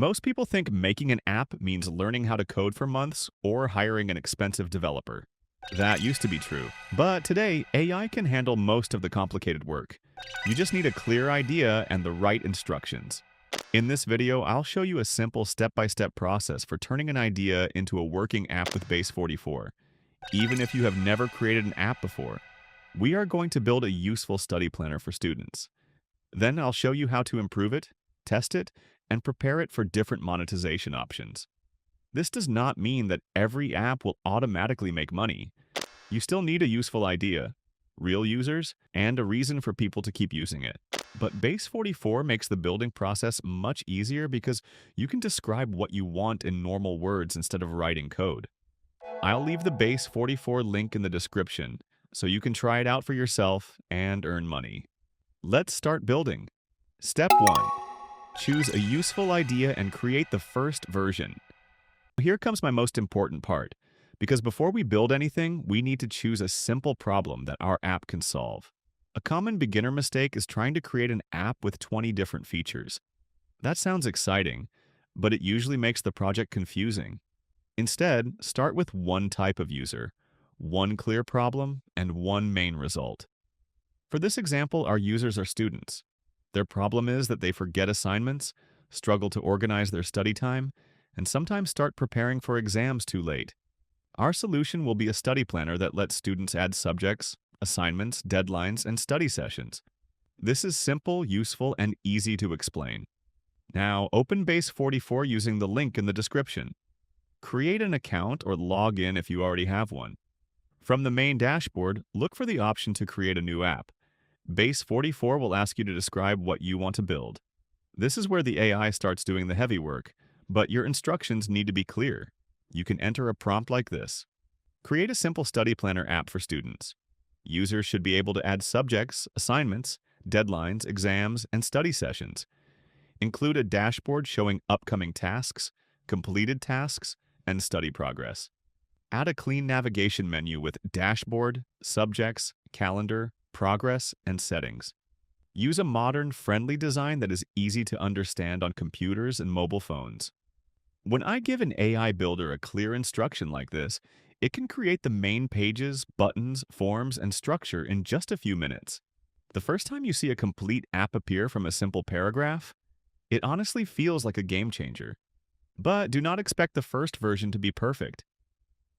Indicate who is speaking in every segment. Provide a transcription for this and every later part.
Speaker 1: Most people think making an app means learning how to code for months or hiring an expensive developer. That used to be true, but today AI can handle most of the complicated work. You just need a clear idea and the right instructions. In this video, I'll show you a simple step-by-step process for turning an idea into a working app with Base 44, even if you have never created an app before. We are going to build a useful study planner for students. Then I'll show you how to improve it, test it, and prepare it for different monetization options. This does not mean that every app will automatically make money. You still need a useful idea, real users, and a reason for people to keep using it. But Base 44 makes the building process much easier because you can describe what you want in normal words instead of writing code. I'll leave the Base 44 link in the description so you can try it out for yourself and earn money. Let's start building. Step 1. Choose a useful idea and create the first version. Here comes my most important part, because before we build anything, we need to choose a simple problem that our app can solve. A common beginner mistake is trying to create an app with 20 different features. That sounds exciting, but it usually makes the project confusing. Instead, start with one type of user, one clear problem, and one main result. For this example, our users are students. Their problem is that they forget assignments, struggle to organize their study time, and sometimes start preparing for exams too late. Our solution will be a study planner that lets students add subjects, assignments, deadlines, and study sessions. This is simple, useful, and easy to explain. Now, open Base 44 using the link in the description. Create an account or log in if you already have one. From the main dashboard, look for the option to create a new app. Base 44 will ask you to describe what you want to build. This is where the AI starts doing the heavy work, but your instructions need to be clear. You can enter a prompt like this. Create a simple study planner app for students. Users should be able to add subjects, assignments, deadlines, exams, and study sessions. Include a dashboard showing upcoming tasks, completed tasks, and study progress. Add a clean navigation menu with dashboard, subjects, calendar, progress, and settings. Use a modern, friendly design that is easy to understand on computers and mobile phones. When I give an AI builder a clear instruction like this, it can create the main pages, buttons, forms, and structure in just a few minutes. The first time you see a complete app appear from a simple paragraph, it honestly feels like a game changer. But do not expect the first version to be perfect.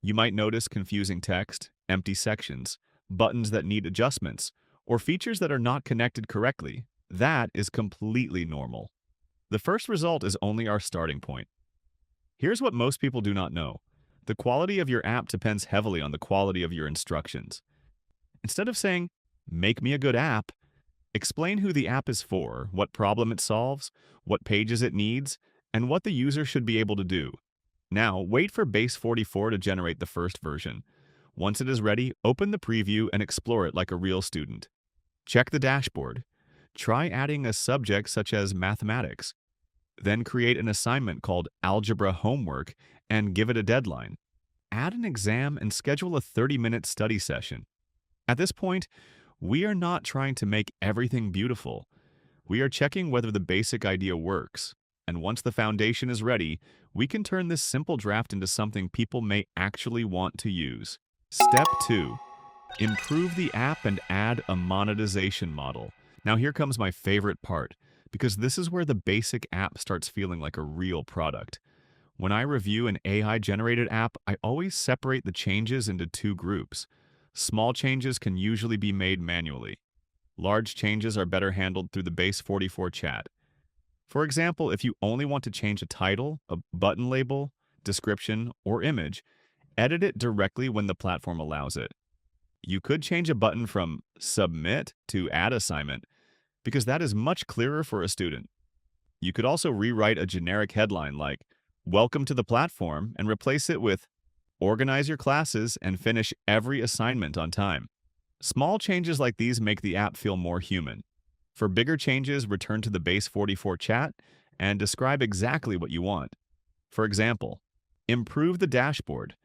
Speaker 1: You might notice confusing text, empty sections, buttons that need adjustments, or features that are not connected correctly. That is completely normal. The first result is only our starting point. Here's what most people do not know. The quality of your app depends heavily on the quality of your instructions. Instead of saying, "Make me a good app," explain who the app is for, what problem it solves, what pages it needs, and what the user should be able to do. Now, wait for Base 44 to generate the first version. Once it is ready, open the preview and explore it like a real student. Check the dashboard. Try adding a subject such as mathematics. Then create an assignment called Algebra Homework and give it a deadline. Add an exam and schedule a 30-minute study session. At this point, we are not trying to make everything beautiful. We are checking whether the basic idea works. And once the foundation is ready, we can turn this simple draft into something people may actually want to use. Step 2. Improve the app and add a monetization model. Now here comes my favorite part, because this is where the basic app starts feeling like a real product. When I review an AI-generated app, I always separate the changes into two groups. Small changes can usually be made manually. Large changes are better handled through the Base 44 chat. For example, if you only want to change a title, a button label, description, or image, edit it directly when the platform allows it. You could change a button from Submit to Add Assignment, because that is much clearer for a student. You could also rewrite a generic headline like, "Welcome to the platform," and replace it with, "Organize your classes and finish every assignment on time." Small changes like these make the app feel more human. For bigger changes, return to the Base 44 chat and describe exactly what you want. For example, improve the dashboard.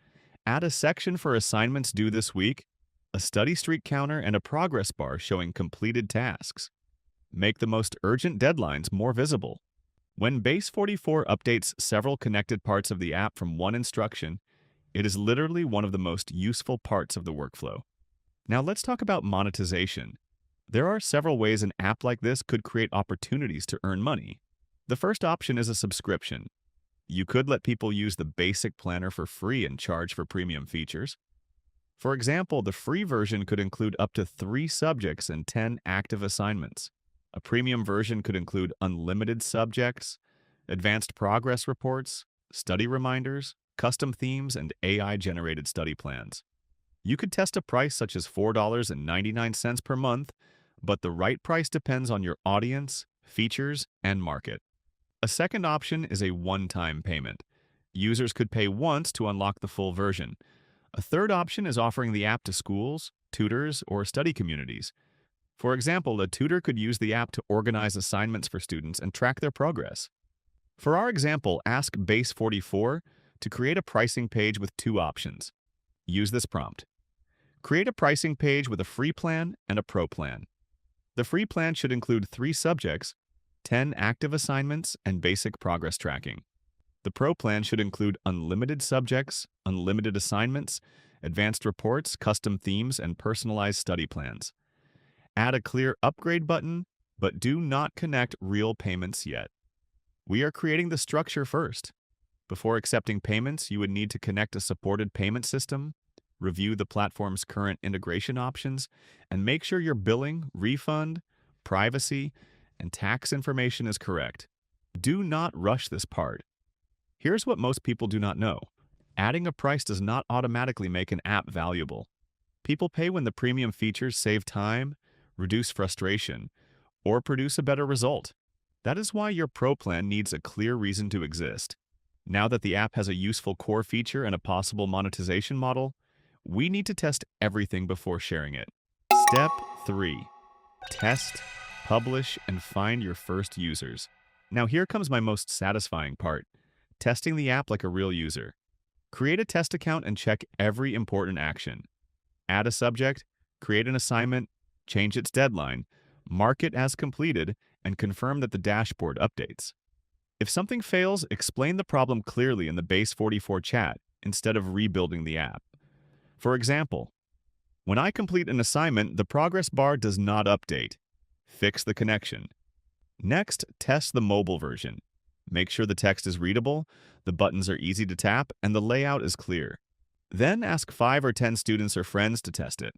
Speaker 1: Add a section for assignments due this week, a study streak counter, and a progress bar showing completed tasks. Make the most urgent deadlines more visible. When Base 44 updates several connected parts of the app from one instruction, it is literally one of the most useful parts of the workflow. Now let's talk about monetization. There are several ways an app like this could create opportunities to earn money. The first option is a subscription. You could let people use the basic planner for free and charge for premium features. For example, the free version could include up to 3 subjects and 10 active assignments. A premium version could include unlimited subjects, advanced progress reports, study reminders, custom themes, and AI-generated study plans. You could test a price such as $4.99 per month, but the right price depends on your audience, features, and market. A second option is a one-time payment. Users could pay once to unlock the full version. A third option is offering the app to schools, tutors, or study communities. For example, a tutor could use the app to organize assignments for students and track their progress. For our example, ask Base44 to create a pricing page with 2 options. Use this prompt. Create a pricing page with a free plan and a pro plan. The free plan should include 3 subjects, 10 active assignments, and basic progress tracking. The pro plan should include unlimited subjects, unlimited assignments, advanced reports, custom themes, and personalized study plans. Add a clear upgrade button, but do not connect real payments yet. We are creating the structure first. Before accepting payments, you would need to connect a supported payment system, review the platform's current integration options, and make sure your billing, refund, privacy, and tax information is correct. Do not rush this part. Here's what most people do not know. Adding a price does not automatically make an app valuable. People pay when the premium features save time, reduce frustration, or produce a better result. That is why your Pro plan needs a clear reason to exist. Now that the app has a useful core feature and a possible monetization model, we need to test everything before sharing it. Step 3. Test, publish, and find your first users. Now here comes my most satisfying part. Testing the app like a real user. Create a test account and check every important action. Add a subject, create an assignment, change its deadline, mark it as completed, and confirm that the dashboard updates. If something fails, explain the problem clearly in the Base44 chat instead of rebuilding the app. For example, when I complete an assignment, the progress bar does not update. Fix the connection. Next, test the mobile version. Make sure the text is readable, the buttons are easy to tap, and the layout is clear. Then ask 5 or 10 students or friends to test it.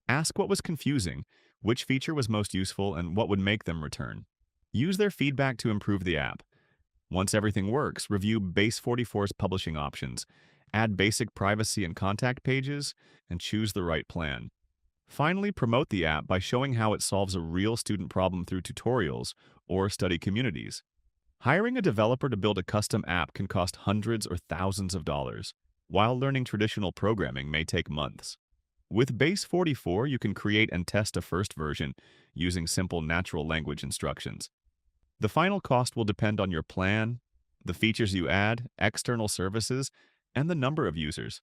Speaker 1: Ask what was confusing, which feature was most useful, and what would make them return. Use their feedback to improve the app. Once everything works, review Base44's publishing options, add basic privacy and contact pages, and choose the right plan. Finally, promote the app by showing how it solves a real student problem through tutorials or study communities. Hiring a developer to build a custom app can cost hundreds or thousands of dollars, while learning traditional programming may take months. With Base44, you can create and test a first version using simple natural language instructions. The final cost will depend on your plan, the features you add, external services, and the number of users.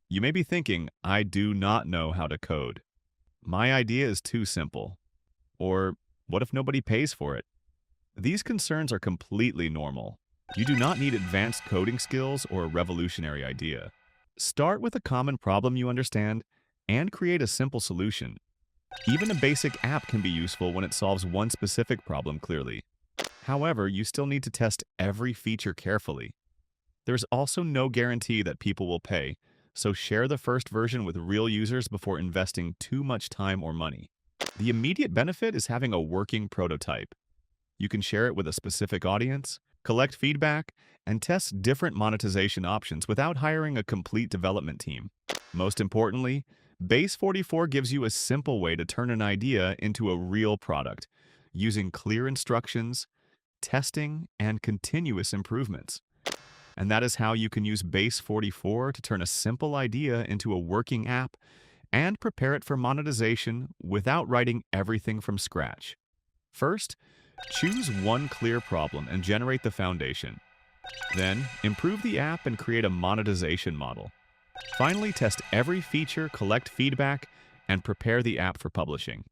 Speaker 1: You may be thinking, I do not know how to code. My idea is too simple. Or, what if nobody pays for it? These concerns are completely normal. You do not need advanced coding skills or a revolutionary idea. Start with a common problem you understand and create a simple solution. Even a basic app can be useful when it solves one specific problem clearly. However, you still need to test every feature carefully. There's also no guarantee that people will pay, so share the first version with real users before investing too much time or money. The immediate benefit is having a working prototype. You can share it with a specific audience, collect feedback, and test different monetization options without hiring a complete development team. Most importantly, Base44 gives you a simple way to turn an idea into a real product, using clear instructions, testing, and continuous improvements. And that is how you can use Base44 to turn a simple idea into a working app and prepare it for monetization without writing everything from scratch. First, choose one clear problem and generate the foundation. Then, improve the app and create a monetization model. Finally, test every feature, collect feedback, and prepare the app for publishing.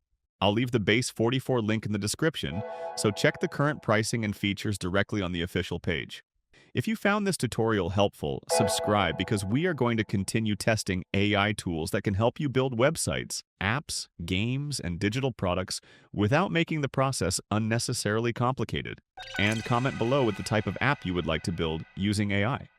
Speaker 1: I'll leave the base 44 link in the description, so check the current pricing and features directly on the official page. If you found this tutorial helpful, subscribe because we are going to continue testing AI tools that can help you build websites, apps, games, and digital products without making the process unnecessarily complicated. And comment below with the type of app you would like to build using AI.